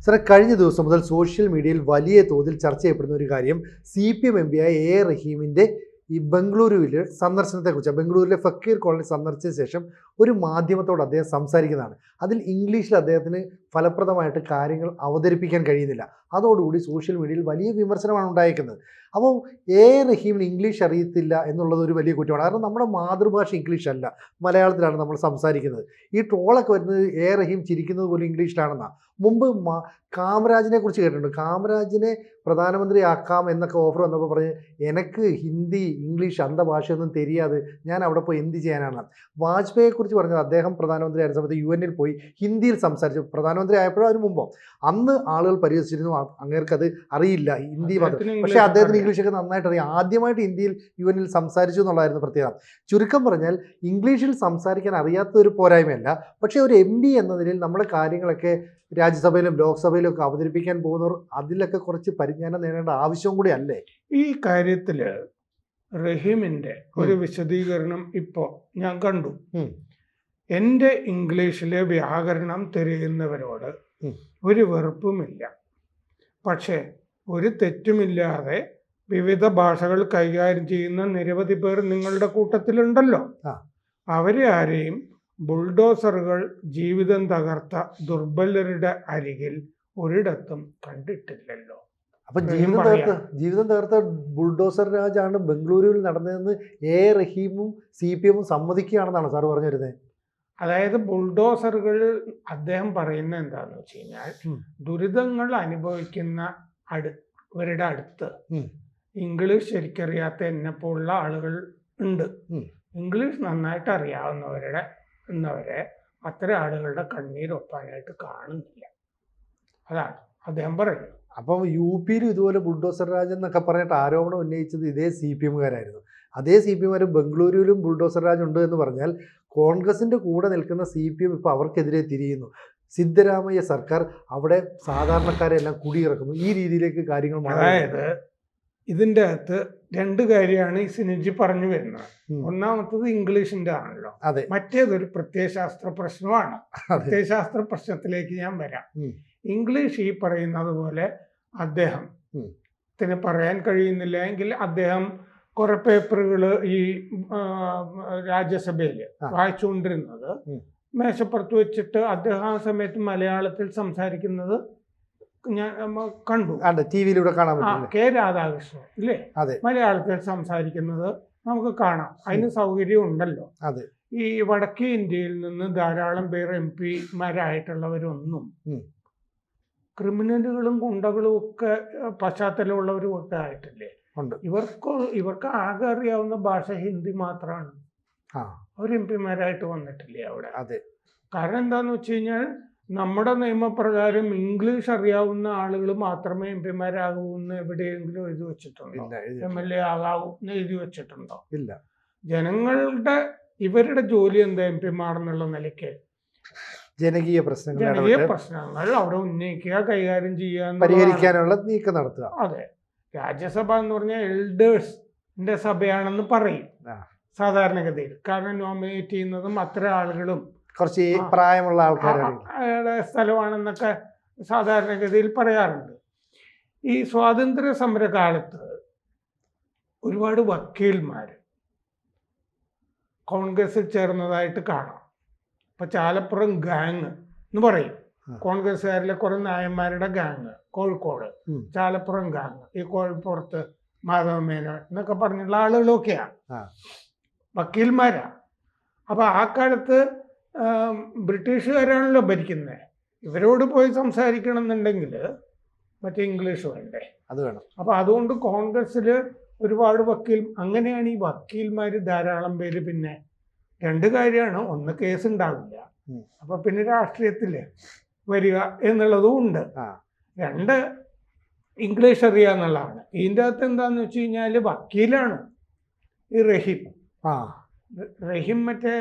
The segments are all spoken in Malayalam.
സാറേ, കഴിഞ്ഞ ദിവസം മുതൽ സോഷ്യൽ മീഡിയയിൽ വലിയ തോതിൽ ചർച്ച ചെയ്യപ്പെടുന്ന ഒരു കാര്യം CPM MP ആയ A റഹീമിൻ്റെ ഈ ബംഗളൂരുവിൽ സന്ദർശനത്തെക്കുറിച്ച്, ബംഗളൂരിലെ ഫക്കീർ കോളനി സന്ദർശിച്ച ശേഷം ഒരു മാധ്യമത്തോട് അദ്ദേഹം സംസാരിക്കുന്നതാണ്. അതിൽ ഇംഗ്ലീഷിൽ അദ്ദേഹത്തിന് ഫലപ്രദമായിട്ട് കാര്യങ്ങൾ അവതരിപ്പിക്കാൻ കഴിയുന്നില്ല. അതോടുകൂടി സോഷ്യൽ മീഡിയയിൽ വലിയ വിമർശനമാണ് ഉണ്ടായിരിക്കുന്നത്. അപ്പോൾ A റഹീമിന് ഇംഗ്ലീഷ് അറിയത്തില്ല എന്നുള്ളത് ഒരു വലിയ കുറ്റമാണ്. കാരണം നമ്മുടെ മാതൃഭാഷ ഇംഗ്ലീഷ് അല്ല, മലയാളത്തിലാണ് നമ്മൾ സംസാരിക്കുന്നത്. ഈ ട്രോളൊക്കെ വരുന്നത് A റഹീം ചിരിക്കുന്നത് പോലും ഇംഗ്ലീഷിലാണെന്നാണ്. മുമ്പ് കാമരാജിനെ കുറിച്ച് കേട്ടിട്ടുണ്ട്. കാമരാജിനെ പ്രധാനമന്ത്രിയാക്കാം എന്നൊക്കെ ഓഫർ വന്നപ്പോൾ പറഞ്ഞ് എനിക്ക് ഹിന്ദി ഇംഗ്ലീഷ് ഭാഷയൊന്നും தெரியாது, ഞാൻ അവിടെ പോയി എന്ത് ചെയ്യാനാണ്. വാജ്പേയിയെക്കുറിച്ച് പറഞ്ഞത് അദ്ദേഹം പ്രധാനമന്ത്രി ആയിരുന്ന സമയത്ത് UN പോയി ഹിന്ദിയിൽ സംസാരിച്ചു. പ്രധാനമന്ത്രി ആയപ്പോഴും അതിന് മുമ്പോ അന്ന് ആളുകൾ പരിഹസിച്ചിരുന്നു, അങ്ങേർക്കത് അറിയില്ല ഹിന്ദി മാത്രം. പക്ഷേ അദ്ദേഹത്തിന് ഇംഗ്ലീഷൊക്കെ നന്നായിട്ട് അറിയാം. ആദ്യമായിട്ട് ഇന്ത്യയിൽ UN സംസാരിച്ചു എന്നുള്ളതായിരുന്നു പ്രത്യേകത. ചുരുക്കം പറഞ്ഞാൽ ഇംഗ്ലീഷിൽ സംസാരിക്കാൻ അറിയാത്ത ഒരു പോരായ്മയല്ല, പക്ഷേ ഒരു MP എന്ന നിലയിൽ നമ്മുടെ കാര്യങ്ങളൊക്കെ രാജ്യസഭയിലും ലോക്സഭയിലും ഒക്കെ അവതരിപ്പിക്കാൻ പോകുന്നവർ അതിലൊക്കെ കുറച്ച് പരിജ്ഞാനം നേടേണ്ട ആവശ്യവും കൂടി അല്ലേ? ഈ കാര്യത്തിൽ റഹീമിൻ്റെ ഒരു വിശദീകരണം ഇപ്പോൾ ഞാൻ കണ്ടു. എൻ്റെ ഇംഗ്ലീഷിലെ വ്യാകരണം തിരയുന്നവരോട് ഒരു വെറുപ്പുമില്ല, പക്ഷേ ഒരു തെറ്റുമില്ലാതെ വിവിധ ഭാഷകൾ കൈകാര്യം ചെയ്യുന്ന നിരവധി പേർ നിങ്ങളുടെ കൂട്ടത്തിലുണ്ടല്ലോ. അവരെ ആരെയും ബുൾഡോസറുകൾ ജീവിതം തകർത്ത ദുർബലരുടെ അരികിൽ ഒരിടത്തും കണ്ടിട്ടില്ലല്ലോ. അപ്പം ജീവിതം തകർത്ത ബുൾഡോസർ രാജാണ് ബംഗളൂരുവിൽ നടന്നതെന്ന് A റഹീമും CPM സമ്മതിക്കുകയാണെന്നാണ് സാർ പറഞ്ഞു വരുന്നത്. അതായത് ബുൾഡോസറുകൾ അദ്ദേഹം പറയുന്നത് എന്താണെന്ന് വെച്ച് കഴിഞ്ഞാൽ, ദുരിതങ്ങൾ അനുഭവിക്കുന്ന ഇവരുടെ അടുത്ത് ഇംഗ്ലീഷ് ശരിക്കറിയാത്ത എന്നെപ്പോലുള്ള ആളുകൾ ഉണ്ട്. ഇംഗ്ലീഷ് നന്നായിട്ട് അറിയാവുന്നവരെ അത്തരം ആളുകളുടെ കണ്ണീരൊപ്പാനായിട്ട് കാണുന്നില്ല. അതാണ് അദ്ദേഹം പറയുന്നത്. അപ്പം UP ഇതുപോലെ ബുൾഡോസർ രാജ് എന്നൊക്കെ പറഞ്ഞിട്ട് ആരോപണം ഉന്നയിച്ചത് ഇതേ CPM-കാരായിരുന്നു. അതേ CPM-കാർ ബംഗളൂരുവിലും ബുൾഡോസർ രാജ് ഉണ്ട് എന്ന് പറഞ്ഞാൽ കോൺഗ്രസിൻ്റെ കൂടെ നിൽക്കുന്ന CPM ഇപ്പോൾ അവർക്കെതിരെ തിരിയുന്നു. സിദ്ധരാമയ്യ സർക്കാർ അവിടെ സാധാരണക്കാരെ എല്ലാം കുടിയിറക്കുന്നു. ഈ രീതിയിലേക്ക് കാര്യങ്ങൾ അതായത് ഇതിൻ്റെ അകത്ത് രണ്ട് കാര്യമാണ് ഈ സിനിജി പറഞ്ഞു വരുന്നത്. ഒന്നാമത്തത് ഇംഗ്ലീഷിൻ്റെ ആണല്ലോ, മറ്റേതൊരു പ്രത്യയശാസ്ത്ര പ്രശ്നമാണ്. പ്രത്യയശാസ്ത്ര പ്രശ്നത്തിലേക്ക് ഞാൻ വരാം. ഇംഗ്ലീഷ് ഈ പറയുന്നത് പോലെ അദ്ദേഹത്തിന് പറയാൻ കഴിയുന്നില്ല എങ്കിൽ അദ്ദേഹം കുറെ പേപ്പറുകൾ ഈ രാജ്യസഭയിൽ വായിച്ചുകൊണ്ടിരുന്നത് മേശപ്പുറത്ത് വെച്ചിട്ട് അദ്ദേഹം ആ സമയത്ത് മലയാളത്തിൽ സംസാരിക്കുന്നത് ഞാൻ കണ്ടു. ടിവിയിലൂടെ കാണാൻ K രാധാകൃഷ്ണൻ ഇല്ലേ മലയാളത്തിൽ സംസാരിക്കുന്നത് നമുക്ക് കാണാം. അതിന് സൗകര്യം ഉണ്ടല്ലോ. ഈ വടക്കേ ഇന്ത്യയിൽ നിന്ന് ധാരാളം പേർ MP-മാരായിട്ടുള്ളവരൊന്നും ക്രിമിനലുകളും ഗുണ്ടകളും ഒക്കെ പശ്ചാത്തലമുള്ളവരും ഒക്കെ ആയിട്ടില്ലേ. ഇവർക്ക് ആകെ അറിയാവുന്ന ഭാഷ ഹിന്ദി മാത്രമാണ്. അവർ MP-മാരായിട്ട് വന്നിട്ടില്ലേ അവിടെ. കാരണം എന്താന്ന് വെച്ച് കഴിഞ്ഞാൽ, നമ്മുടെ നിയമപ്രകാരം ഇംഗ്ലീഷ് അറിയാവുന്ന ആളുകൾ മാത്രമേ MP-മാരാകൂ എന്ന് എവിടെയെങ്കിലും എഴുതി വെച്ചിട്ടുണ്ടോ? MLA ആകാവൂ എന്ന് എഴുതി വെച്ചിട്ടുണ്ടോ? ഇല്ല. ഇവരുടെ ജോലി എന്താ MP-മാരെന്നുള്ള നിലയ്ക്ക് ജനകീയ പ്രശ്നങ്ങൾ അവിടെ ഉന്നയിക്കുക, കൈകാര്യം ചെയ്യുക, പരിഹരിക്കാനുള്ള നീക്കം നടത്തുക. അതെ. രാജ്യസഭ എന്ന് പറഞ്ഞാൽ എൽഡേഴ്സിന്റെ സഭയാണെന്ന് പറയും സാധാരണഗതിയിൽ. കാരണം നോമിനേറ്റ് ചെയ്യുന്നതും അത്തരം ആളുകളും കുറച്ച് പ്രായമുള്ള ആൾക്കാരുടെ സ്ഥലമാണെന്നൊക്കെ സാധാരണഗതിയിൽ പറയാറുണ്ട്. ഈ സ്വാതന്ത്ര്യ സമര കാലത്ത് ഒരുപാട് വക്കീൽമാർ കോൺഗ്രസിൽ ചേർന്നതായിട്ട് കാണാം. ഇപ്പം ചാലപ്പുറം ഗാങ് എന്ന് പറയും, കോൺഗ്രസ്സുകാരിലെ കുറെ നായന്മാരുടെ ഗാങ്. കോഴിക്കോട് ചാലപ്പുറം ഗാങ്, ഈ കോഴിപ്പുറത്ത് മാധവമേനോൻ എന്നൊക്കെ പറഞ്ഞുള്ള ആളുകളൊക്കെയാണ് വക്കീൽമാരാ. അപ്പം ആ കാലത്ത് ബ്രിട്ടീഷുകാരാണല്ലോ ഭരിക്കുന്നത്. ഇവരോട് പോയി സംസാരിക്കണം എന്നുണ്ടെങ്കിൽ മറ്റേ ഇംഗ്ലീഷ് വേണ്ടേ? അത് വേണം. അപ്പം അതുകൊണ്ട് കോൺഗ്രസ്സിൽ ഒരുപാട് അങ്ങനെയാണ് ഈ വക്കീൽമാർ ധാരാളം പേര്. പിന്നെ രണ്ട് കാര്യമാണ്, ഒന്ന് കേസ് ഉണ്ടാവില്ല, അപ്പൊ പിന്നെ രാഷ്ട്രീയത്തിൽ വരിക എന്നുള്ളതും ഉണ്ട്. രണ്ട് ഇംഗ്ലീഷ് അറിയുക എന്നുള്ളതാണ്. ഇതിൻ്റെ അകത്ത് എന്താന്ന് വെച്ച് കഴിഞ്ഞാൽ വക്കീലാണ് ഈ റഹീം മറ്റേ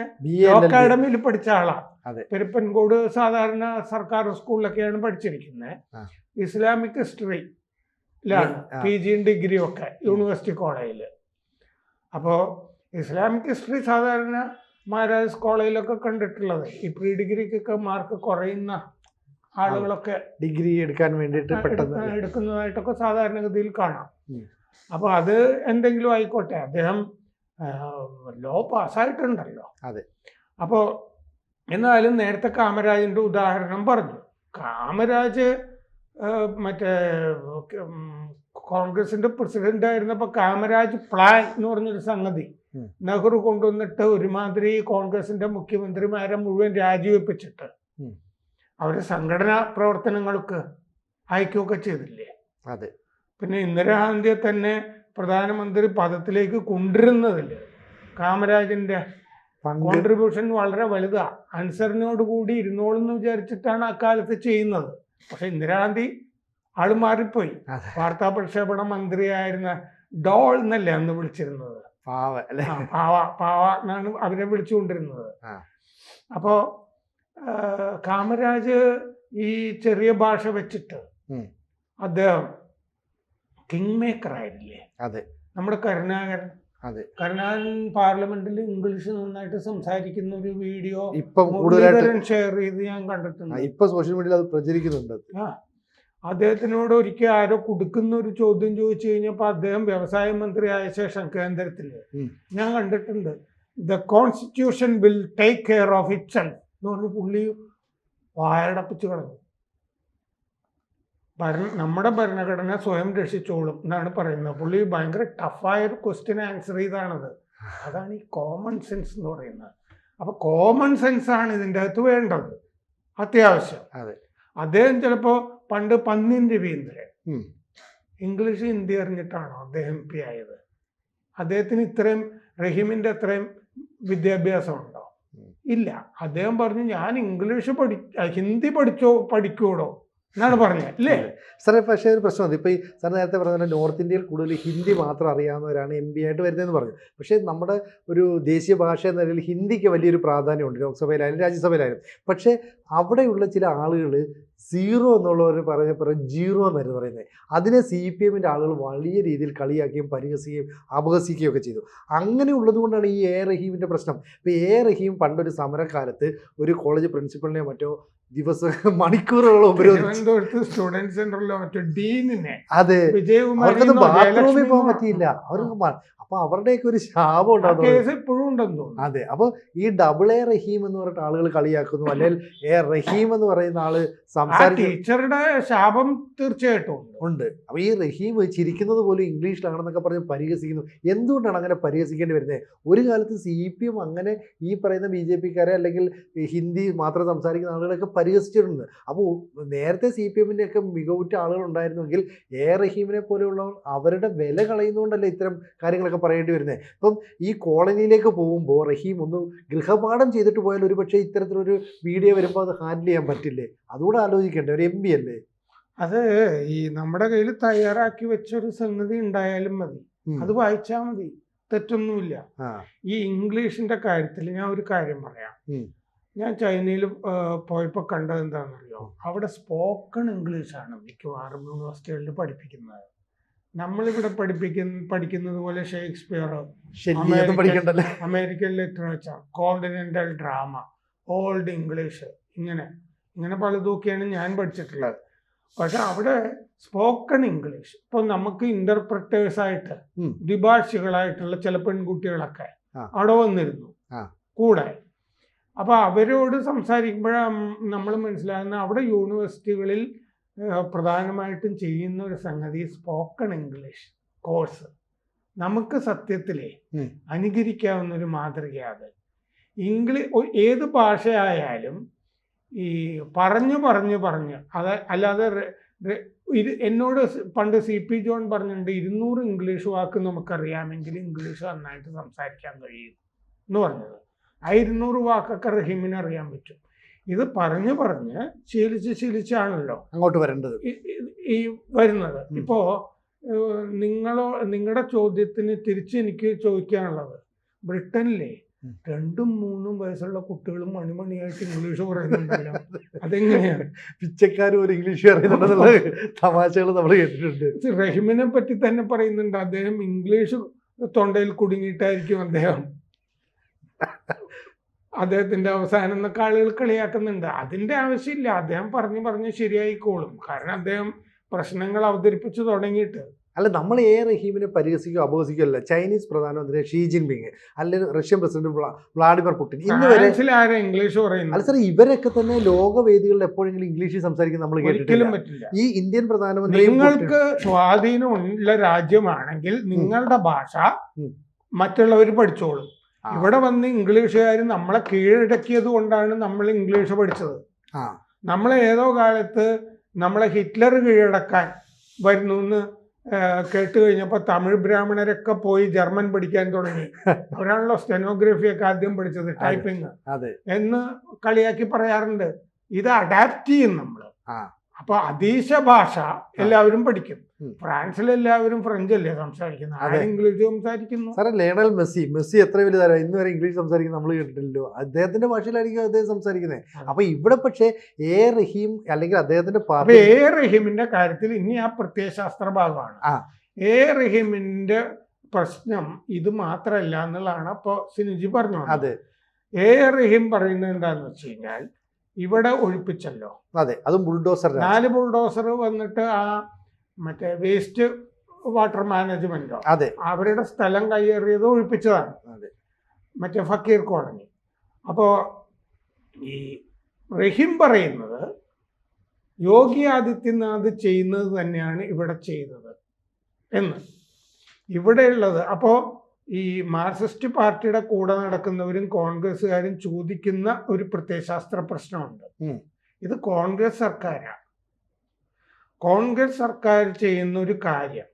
അക്കാഡമിയിൽ പഠിച്ച ആളാണ്. പെരുപ്പൻകോട് സാധാരണ സർക്കാർ സ്കൂളിലൊക്കെയാണ് പഠിച്ചിരിക്കുന്നത്. ഇസ്ലാമിക് ഹിസ്റ്ററിയിലാണ് PG-യും ഡിഗ്രിയും ഒക്കെ യൂണിവേഴ്സിറ്റി കോളേജിൽ. അപ്പോൾ ഇസ്ലാമിക് ഹിസ്റ്ററി സാധാരണ മഹാരാജാസ് കോളേജിലൊക്കെ കണ്ടിട്ടുള്ളത് ഈ പ്രീ ഡിഗ്രിക്കൊക്കെ മാർക്ക് കുറയുന്ന ആളുകളൊക്കെ ഡിഗ്രി എടുക്കാൻ വേണ്ടിയിട്ട് പെട്ടെന്ന് എടുക്കുന്നതായിട്ടൊക്കെ സാധാരണഗതിയിൽ കാണാം. അപ്പോൾ അത് എന്തെങ്കിലും ആയിക്കോട്ടെ, അദ്ദേഹം ലോ പാസ്സായിട്ടുണ്ടല്ലോ. അതെ. അപ്പോൾ എന്നാലും നേരത്തെ കാമരാജിൻ്റെ ഉദാഹരണം പറഞ്ഞു. കാമരാജ് മറ്റേ കോൺഗ്രസിന്റെ പ്രസിഡന്റ് ആയിരുന്നപ്പോൾ കാമരാജ് പ്ലാൻ എന്ന് പറഞ്ഞൊരു സംഗതി നെഹ്റു കൊണ്ടുവന്നിട്ട് ഒരുമാതിരി കോൺഗ്രസിന്റെ മുഖ്യമന്ത്രിമാരെ മുഴുവൻ രാജിവെപ്പിച്ചിട്ട് അവര് സംഘടനാ പ്രവർത്തനങ്ങൾക്ക് അയക്കുകയൊക്കെ ചെയ്തില്ലേ. അതെ. പിന്നെ ഇന്ദിരാഗാന്ധിയെ തന്നെ പ്രധാനമന്ത്രി പദത്തിലേക്ക് കൊണ്ടുവരുന്നതിൽ കാമരാജിന്റെ കോൺട്രിബ്യൂഷൻ വളരെ വലുതാണ്. അൻസറിനോട് കൂടി ഇരുന്നോളെന്ന് വിചാരിച്ചിട്ടാണ് അക്കാലത്ത് ചെയ്യുന്നത്. പക്ഷെ ഇന്ദിരാഗാന്ധി ആള് മാറിപ്പോയി. വാർത്താ പ്രക്ഷേപണ മന്ത്രിയായിരുന്ന ഡോൾ എന്നല്ലേ അന്ന് വിളിച്ചിരുന്നത്, പാവ എന്നാണ് അവരെ വിളിച്ചുകൊണ്ടിരുന്നത്. അപ്പോ കാമരാജ് ഈ ചെറിയ ഭാഷ വെച്ചിട്ട് അദ്ദേഹം കിങ് മേക്കർ ആയിരുന്നില്ലേ. അതെ. നമ്മുടെ കരുണാകരൻ പാർലമെന്റിൽ ഇംഗ്ലീഷ് നന്നായിട്ട് സംസാരിക്കുന്ന ഒരു വീഡിയോ ഇപ്പം കൂടുതലായിട്ട് ഷെയർ ചെയ്ത് ഞാൻ കണ്ടിട്ടുണ്ട്. ഇപ്പൊ സോഷ്യൽ മീഡിയയിൽ അത് പ്രചരിക്കുന്നുണ്ട്. അദ്ദേഹത്തിനോട് ഒരിക്കൽ ആരോ കൊടുക്കുന്ന ഒരു ചോദ്യം ചോദിച്ചു കഴിഞ്ഞപ്പോൾ അദ്ദേഹം വ്യവസായ മന്ത്രി ആയ ശേഷം കേന്ദ്രത്തില് ഞാൻ കണ്ടിട്ടുണ്ട്, the constitution will take care of itself എന്ന് പറഞ്ഞ് പുള്ളി വായടപ്പിച്ച് കളഞ്ഞു. നമ്മുടെ ഭരണഘടന സ്വയം രക്ഷിച്ചോളും എന്നാണ് പറയുന്നത്. പുള്ളി ഭയങ്കര ടഫായ ഒരു ക്വസ്റ്റ്യൻ ആൻസർ ചെയ്താണത്. അതാണ് ഈ കോമൺ സെൻസ് എന്ന് പറയുന്നത്. അപ്പൊ കോമൺ സെൻസ് ആണ് ഇതിൻ്റെ അകത്ത് വേണ്ടത്, അത്യാവശ്യം. അദ്ദേഹം ചിലപ്പോ പണ്ട് പന്നിൻ രവീന്ദ്രൻ ഇംഗ്ലീഷ് ഹിന്ദി അറിഞ്ഞിട്ടാണോ അദ്ദേഹം MP ആയത്? അദ്ദേഹത്തിന് ഇത്രയും റഹീമിന്റെ അത്രയും വിദ്യാഭ്യാസം ഉണ്ടോ? ഇല്ല. അദ്ദേഹം പറഞ്ഞു ഞാൻ ഇംഗ്ലീഷ് ഹിന്ദി പഠിക്കൂടോ എന്നാണ് പറഞ്ഞത് അല്ലേ സാറേ? പക്ഷേ ഒരു പ്രശ്നം, ഇപ്പോൾ ഈ സാർ നേരത്തെ പറഞ്ഞ നോർത്ത് ഇന്ത്യയിൽ കൂടുതൽ ഹിന്ദി മാത്രം അറിയാവുന്നവരാണ് MP ആയിട്ട് വരുന്നതെന്ന് പറഞ്ഞു. പക്ഷേ നമ്മുടെ ഒരു ദേശീയ ഭാഷ എന്ന നിലയിൽ ഹിന്ദിക്ക് വലിയൊരു പ്രാധാന്യമുണ്ട്, ലോക്സഭയിലായാലും രാജ്യസഭയിലായാലും. പക്ഷേ അവിടെയുള്ള ചില ആളുകൾ സീറോ എന്നുള്ളവർ പറയും ജീറോ എന്നായിരുന്നു പറയുന്നത്. അതിനെ CPMൻ്റെ ആളുകൾ വലിയ രീതിയിൽ കളിയാക്കുകയും പരിഹസിക്കുകയും അപഹസിക്കുകയും ഒക്കെ ചെയ്തു. അങ്ങനെ ഉള്ളത് കൊണ്ടാണ് ഈ A റഹീമിൻ്റെ പ്രശ്നം. ഇപ്പോൾ A റഹീം പണ്ടൊരു സമരക്കാലത്ത് ഒരു കോളേജ് പ്രിൻസിപ്പളിനെയോ മറ്റോ ദിവസം മണിക്കൂറുകളോളം ഉപരോധിച്ചു. സ്റ്റുഡന്റ് സെന്ററിലോ മറ്റോ ഡീനിനെ അതെ അവർക്കത് ബാത്റൂമിൽ പോകാൻ പറ്റിയില്ല. അവർക്ക് അപ്പൊ അവരുടെയൊക്കെ ഒരു ശാപം ഉണ്ടാകുന്നു. അതെ. അപ്പൊ ഈ A റഹീം എന്ന് പറഞ്ഞിട്ട് ആളുകൾ കളിയാക്കുന്നു, അല്ലെങ്കിൽ A റഹീം എന്ന് പറയുന്ന ആള് ടീച്ചറുടെ ശാപം തീർച്ചയായിട്ടും ഉണ്ട്. അപ്പൊ ഈ റഹീം ചിരിക്കുന്നത് പോലും ഇംഗ്ലീഷിലാണെന്നൊക്കെ പറഞ്ഞ് പരിഹസിക്കുന്നു. എന്തുകൊണ്ടാണ് അങ്ങനെ പരിഹസിക്കേണ്ടി വരുന്നത്? ഒരു കാലത്ത് CPM അങ്ങനെ ഈ പറയുന്ന BJPക്കാരെ അല്ലെങ്കിൽ ഹിന്ദി മാത്രം സംസാരിക്കുന്ന ആളുകളൊക്കെ പരിഹസിച്ചിട്ടുണ്ട്. അപ്പോൾ നേരത്തെ CPMൻ്റെ ഒക്കെ മികവുറ്റ ആളുകൾ ഉണ്ടായിരുന്നെങ്കിൽ A റഹീമിനെ പോലെയുള്ളവർ അവരുടെ വില കളയുന്നതുകൊണ്ടല്ലേ ഇത്തരം കാര്യങ്ങളൊക്കെ പറയേണ്ടി വരുന്നത്. ഇപ്പം ഈ കോളനിയിലേക്ക് പോകുമ്പോൾ റഹീം ഒന്ന് ഗൃഹപാഠം ചെയ്തിട്ട് പോയാൽ ഒരു പക്ഷേ ഇത്തരത്തിലൊരു വീഡിയോ വരുമ്പോൾ അത് ഹാൻഡിൽ ചെയ്യാൻ പറ്റില്ലേ? അതുകൂടെ ആലോചിക്കണ്ടേ? ഒരു MP അല്ലേ അത്. ഈ നമ്മുടെ കയ്യിൽ തയ്യാറാക്കി വെച്ചൊരു സംഗതി ഉണ്ടായാലും മതി, അത് വായിച്ചാൽ മതി, തെറ്റൊന്നുമില്ല. ഈ ഇംഗ്ലീഷിന്റെ കാര്യത്തിൽ ഞാൻ ഒരു കാര്യം പറയാം. ഞാൻ ചൈനയിൽ പോയപ്പോൾ കണ്ടത് എന്താണെന്നറിയോ? അവിടെ സ്പോക്കൺ ഇംഗ്ലീഷാണ് മിക്കവാറും യൂണിവേഴ്സിറ്റികളിൽ പഠിപ്പിക്കുന്നത്. നമ്മളിവിടെ പഠിക്കുന്നത് പോലെ Shakespeare, American literature, continental drama, old English, ഇങ്ങനെ പലതൊക്കെയാണ് ഞാൻ പഠിച്ചിട്ടുള്ളത്. പക്ഷെ അവിടെ സ്പോക്കൺ ഇംഗ്ലീഷ്, ഇപ്പോൾ നമുക്ക് ഇന്റർപ്രറ്റേഴ്സായിട്ട് ദ്വിഭാഷികളായിട്ടുള്ള ചില പെൺകുട്ടികളൊക്കെ അവിടെ വന്നിരുന്നു കൂടെ. അപ്പോൾ അവരോട് സംസാരിക്കുമ്പോഴാണ് നമ്മൾ മനസ്സിലാകുന്ന അവിടെ യൂണിവേഴ്സിറ്റികളിൽ പ്രധാനമായിട്ടും ചെയ്യുന്ന ഒരു സംഗതി സ്പോക്കൺ ഇംഗ്ലീഷ് കോഴ്സ്. നമുക്ക് സത്യത്തിലെ അനുകരിക്കാവുന്ന ഒരു മാതൃകയാണ് ഏത് ഭാഷയായാലും. ഈ പറഞ്ഞ് അല്ലാതെ എന്നോട് പണ്ട് CP ജോൺ പറഞ്ഞിട്ടുണ്ട്, 200 ഇംഗ്ലീഷ് വാക്ക് നമുക്കറിയാമെങ്കിൽ ഇംഗ്ലീഷ് നന്നായിട്ട് സംസാരിക്കാൻ കഴിയും എന്ന് പറഞ്ഞത്. ആ 200 വാക്കൊക്കെ റഹീമിന് അറിയാൻ പറ്റും. ഇത് പറഞ്ഞ് ശീലിച്ചാണല്ലോ അങ്ങോട്ട് വരേണ്ടത് ഈ വരുന്നത്. ഇപ്പോൾ നിങ്ങളുടെ ചോദ്യത്തിന് തിരിച്ച് എനിക്ക് ചോദിക്കാനുള്ളത്, ബ്രിട്ടനിലെ 2ഉം 3ഉം വയസ്സുള്ള കുട്ടികളും മണിമണിയായിട്ട് ഇംഗ്ലീഷ് പറയുന്നുണ്ടല്ലോ, അതെങ്ങനെയാണ്? പിച്ചക്കാരും ഒരു ഇംഗ്ലീഷ് പറയുന്നുണ്ടെന്നുള്ള തമാശകൾ നമ്മൾ കേട്ടിട്ടുണ്ട്. റഹീമിനെ പറ്റി തന്നെ പറയുന്നുണ്ട്, അദ്ദേഹം ഇംഗ്ലീഷ് തൊണ്ടയിൽ കുടുങ്ങിയിട്ടായിരിക്കും അദ്ദേഹം അദ്ദേഹത്തിന്റെ അവസാനം എന്നൊക്കെ ആളുകൾ കളിയാക്കുന്നുണ്ട്. അതിന്റെ ആവശ്യമില്ല. അദ്ദേഹം പറഞ്ഞ് ശരിയായിക്കോളും. കാരണം അദ്ദേഹം പ്രശ്നങ്ങൾ അവതരിപ്പിച്ചു തുടങ്ങിയിട്ട്. അല്ല, നമ്മൾ റഹീമിനെ പരിഹസിക്കുകയോ അപഹസിക്കുകയോ അല്ല. ചൈനീസ് പ്രധാനമന്ത്രി ഷീ ജിൻപിങ്, അല്ലെങ്കിൽ റഷ്യൻ പ്രസിഡന്റ് വ്ളാഡിമിർ പുടിൻ, ഇന്ന് വരെ ഇംഗ്ലീഷ് പറയുന്നത്. അല്ല സാർ, ഇവരൊക്കെ തന്നെ ലോകവേദികളിൽ എപ്പോഴെങ്കിലും ഇംഗ്ലീഷിൽ സംസാരിക്കുന്നത് നമ്മൾ കേട്ടിട്ടില്ല. ഈ ഇന്ത്യൻ പ്രധാനമന്ത്രി, നിങ്ങൾക്ക് സ്വാധീനമുള്ള രാജ്യമാണെങ്കിൽ നിങ്ങളുടെ ഭാഷ മറ്റുള്ളവർ പഠിച്ചോളും. ഇവിടെ വന്ന് ഇംഗ്ലീഷുകാർ നമ്മളെ കീഴടക്കിയത് കൊണ്ടാണ് നമ്മൾ ഇംഗ്ലീഷ് പഠിച്ചത്. നമ്മളെ ഏതോ കാലത്ത് നമ്മളെ ഹിറ്റ്ലർ കീഴടക്കാൻ വരുന്നു എന്ന് കേട്ട് കഴിഞ്ഞപ്പോൾ തമിഴ് ബ്രാഹ്മണരൊക്കെ പോയി ജർമ്മൻ പഠിക്കാൻ തുടങ്ങി. അവരാണല്ലോ സ്റ്റെനോഗ്രഫിയൊക്കെ ആദ്യം പഠിച്ചത്, ടൈപ്പിംഗ് എന്ന് കളിയാക്കി പറയാറുണ്ട്. ഇത് അഡാപ്റ്റ് ചെയ്യും നമ്മൾ. അപ്പൊ അതീശ ഭാഷ എല്ലാവരും പഠിക്കും. ഫ്രാൻസിലെല്ലാവരും ഫ്രഞ്ച് അല്ലേ സംസാരിക്കുന്നത്, ആരും ഇംഗ്ലീഷ് സംസാരിക്കുന്നു. സാറേ, ലയണൽ മെസ്സി എത്ര വലിയ താരം, ഇന്ന് വരെ ഇംഗ്ലീഷ് സംസാരിക്കുന്നത് നമ്മൾ കേട്ടിട്ടില്ലല്ലോ. അദ്ദേഹത്തിന്റെ ഭാഷയിലായിരിക്കും അദ്ദേഹം സംസാരിക്കുന്നത്. അപ്പൊ ഇവിടെ പക്ഷേ റഹീം അല്ലെങ്കിൽ അദ്ദേഹത്തിന്റെ പാർട്ടി, റഹീമിന്റെ കാര്യത്തിൽ ഇനി ആ പ്രത്യയശാസ്ത്ര ഭാഗമാണ്. റഹീമിന്റെ പ്രശ്നം ഇത് മാത്രമല്ല എന്നുള്ളതാണ് ഇപ്പൊ സിനിജി പറഞ്ഞു. അതെ, റഹീം പറയുന്നത് എന്താന്ന് വെച്ച് കഴിഞ്ഞാൽ, ഇവിടെ ഒഴിപ്പിച്ചല്ലോ. അതെ, അതും ബുൾഡോസർ, 4 ബുൾഡോസർ വന്നിട്ട് ആ മറ്റേ വേസ്റ്റ് വാട്ടർ മാനേജ്മെന്റോ, അതെ, അവരുടെ സ്ഥലം കയ്യേറിയത് ഒഴിപ്പിച്ചതാണ്. മറ്റേ ഫക്കീർ കോളനി. അപ്പോ ഈ റഹീം പറയുന്നത് യോഗി ആദിത്യനാഥ് ചെയ്യുന്നത് തന്നെയാണ് ഇവിടെ ചെയ്തത് എന്ന് ഇവിടെയുള്ളത്. അപ്പോ ഈ മാർക്സിസ്റ്റ് പാർട്ടിയുടെ കൂടെ നടക്കുന്നവരും കോൺഗ്രസ്സുകാരും ചോദിക്കുന്ന ഒരു പ്രത്യയശാസ്ത്ര പ്രശ്നമുണ്ട്. ഇത് കോൺഗ്രസ് സർക്കാരാണ്. കോൺഗ്രസ് സർക്കാർ ചെയ്യുന്ന ഒരു കാര്യം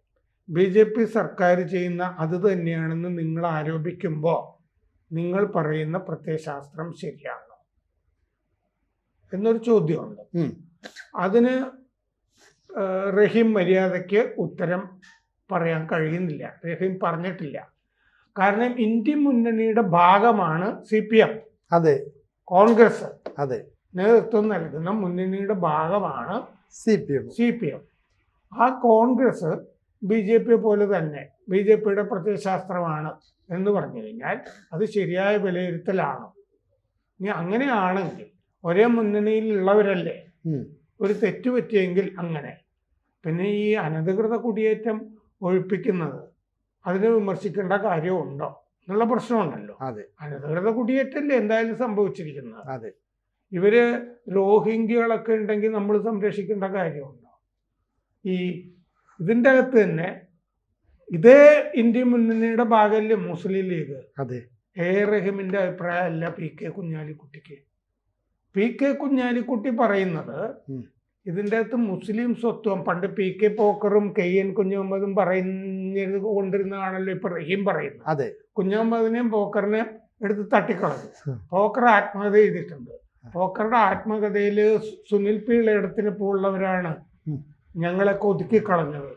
BJP സർക്കാർ ചെയ്യുന്ന അത് തന്നെയാണെന്ന് നിങ്ങൾ ആരോപിക്കുമ്പോൾ നിങ്ങൾ പറയുന്ന പ്രത്യയശാസ്ത്രം ശരിയാണോ എന്നൊരു ചോദ്യമുണ്ട്. അതിന് റഹീം മര്യാദയ്ക്ക് ഉത്തരം പറയാൻ കഴിയുന്നില്ല. റഹീം പറഞ്ഞിട്ടില്ല. കാരണം ഇന്ത്യൻ മുന്നണിയുടെ ഭാഗമാണ് CPM. അതെ, കോൺഗ്രസ് അതെ, നേതൃത്വം നൽകുന്ന മുന്നണിയുടെ ഭാഗമാണ് CPM. ആ കോൺഗ്രസ് BJP പോലെ തന്നെ BJPയുടെ പ്രത്യയശാസ്ത്രമാണ് എന്ന് പറഞ്ഞു കഴിഞ്ഞാൽ അത് ശരിയായ വിലയിരുത്തലാണോ? ഇനി അങ്ങനെയാണെങ്കിൽ ഒരേ മുന്നണിയിലുള്ളവരല്ലേ, ഒരു തെറ്റ് പറ്റിയെങ്കിൽ അങ്ങനെ. പിന്നെ ഈ അനധികൃത കുടിയേറ്റം ഒഴിപ്പിക്കുന്നത് അതിനെ വിമർശിക്കേണ്ട കാര്യമുണ്ടോ എന്നുള്ള പ്രശ്നമുണ്ടല്ലോ. അനധികൃത കുടിയേറ്റല്ലേ എന്തായാലും സംഭവിച്ചിരിക്കുന്നത്. ഇവര് റോഹിംഗ്യകളൊക്കെ ഉണ്ടെങ്കിൽ നമ്മൾ സംരക്ഷിക്കേണ്ട കാര്യമുണ്ടോ? ഈ ഇതിൻ്റെ അകത്ത് തന്നെ ഇതേ ഇന്ത്യൻ മുന്നണിയുടെ ഭാഗമല്ലേ മുസ്ലിം ലീഗ്. റഹീമിന്റെ അഭിപ്രായമല്ല PK കുഞ്ഞാലിക്കുട്ടിക്ക്. PK കുഞ്ഞാലിക്കുട്ടി പറയുന്നത് ഇതിൻ്റെ അകത്ത് മുസ്ലിം സ്വത്വം പണ്ട് PK പോക്കറും KN കുഞ്ഞഹമ്മദും പറയുന്നത് കൊണ്ടിരുന്നതാണല്ലോ ഇപ്പൊ റഹീം പറയുന്നത്. കുഞ്ഞഹമ്മദിനെയും പോക്കറിനെയും എടുത്ത് തട്ടിക്കളഞ്ഞു. പോക്കർ ആത്മകഥ എഴുതിയിട്ടുണ്ട്. പോക്കറുടെ ആത്മകഥയിൽ സുനിൽ P ഇളയിടത്തിന് പോലുള്ളവരാണ് ഞങ്ങളൊക്കെ ഒതുക്കി കളഞ്ഞത്.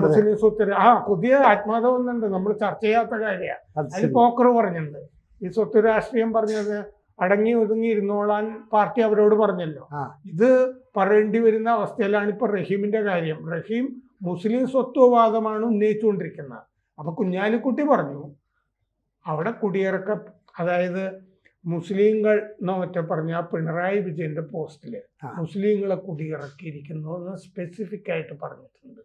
മുസ്ലിം സ്വത്ത് പുതിയ ആത്മകഥ വന്നിട്ടുണ്ട്, നമ്മൾ ചർച്ച ചെയ്യാത്ത കാര്യമാണ്. അതിൽ പോക്കർ പറഞ്ഞിട്ടുണ്ട് ഈ സ്വത്ത് രാഷ്ട്രീയം പറഞ്ഞത് അടങ്ങി ഒതുങ്ങി ഇരുന്നോളാൻ പാർട്ടി അവരോട് പറഞ്ഞല്ലോ. ഇത് പറയേണ്ടി വരുന്ന അവസ്ഥയിലാണ് ഇപ്പൊ റഹീമിന്റെ കാര്യം. റഹീം മുസ്ലിം സ്വത്വവാദമാണ് ഉന്നയിച്ചുകൊണ്ടിരിക്കുന്നത്. അപ്പൊ കുഞ്ഞാലിക്കുട്ടി പറഞ്ഞു അവിടെ കുടിയിറക്ക, അതായത് മുസ്ലിങ്ങൾ എന്നോ മറ്റോ പറഞ്ഞ പിണറായി വിജയന്റെ പോസ്റ്റില് മുസ്ലിങ്ങളെ കുടിയിറക്കിയിരിക്കുന്നു എന്ന് സ്പെസിഫിക് ആയിട്ട് പറഞ്ഞിട്ടുണ്ട്.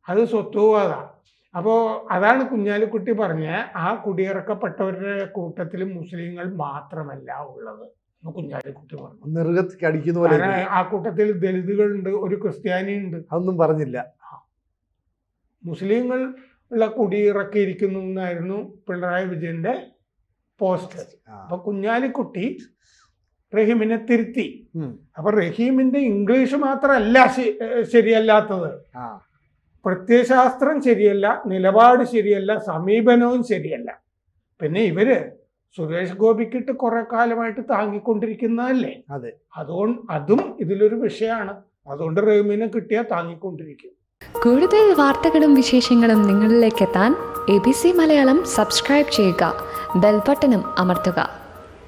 അത് സ്വത്വവാദമാണ്. അപ്പോൾ അതാണ് കുഞ്ഞാലിക്കുട്ടി പറഞ്ഞ ആ കുടിയിറക്കപ്പെട്ടവരുടെ കൂട്ടത്തിൽ മുസ്ലിങ്ങൾ മാത്രമല്ല ഉള്ളത് എന്ന് കുഞ്ഞാലിക്കുട്ടി പറഞ്ഞു. ആ കൂട്ടത്തിൽ ദലിതുകളുണ്ട്, ഒരു ക്രിസ്ത്യാനിയുണ്ട്, അതൊന്നും പറഞ്ഞില്ല. മുസ്ലിങ്ങൾ ഉള്ള കുടിയിറക്കിയിരിക്കുന്നു എന്നായിരുന്നു പിണറായി വിജയന്റെ പോസ്റ്റ്. അപ്പൊ കുഞ്ഞാലിക്കുട്ടി റഹീമിനെ തിരുത്തി. അപ്പൊ റഹീമിന്റെ ഇംഗ്ലീഷ് മാത്രമല്ല ശരിയല്ലാത്തത്, പ്രത്യയശാസ്ത്രം ശരിയല്ല, നിലപാട് ശരിയല്ല, സമീപനവും ശരിയല്ല. പിന്നെ ഇവര് സുരേഷ് ഗോപിക്കിട്ട് കുറെ കാലമായിട്ട് താങ്ങിക്കൊണ്ടിരിക്കുന്നതല്ലേ. അതുകൊണ്ട് അതും ഇതിലൊരു വിഷയമാണ്. അതുകൊണ്ട് റഹീമിനെ കിട്ടിയാൽ താങ്ങിക്കൊണ്ടിരിക്കും. കൂടുതൽ വാർത്തകളും വിശേഷങ്ങളും നിങ്ങളിലേക്ക് എത്താൻ ABC മലയാളം സബ്സ്ക്രൈബ് ചെയ്യുക, ബെൽ ബട്ടണും അമർത്തുക.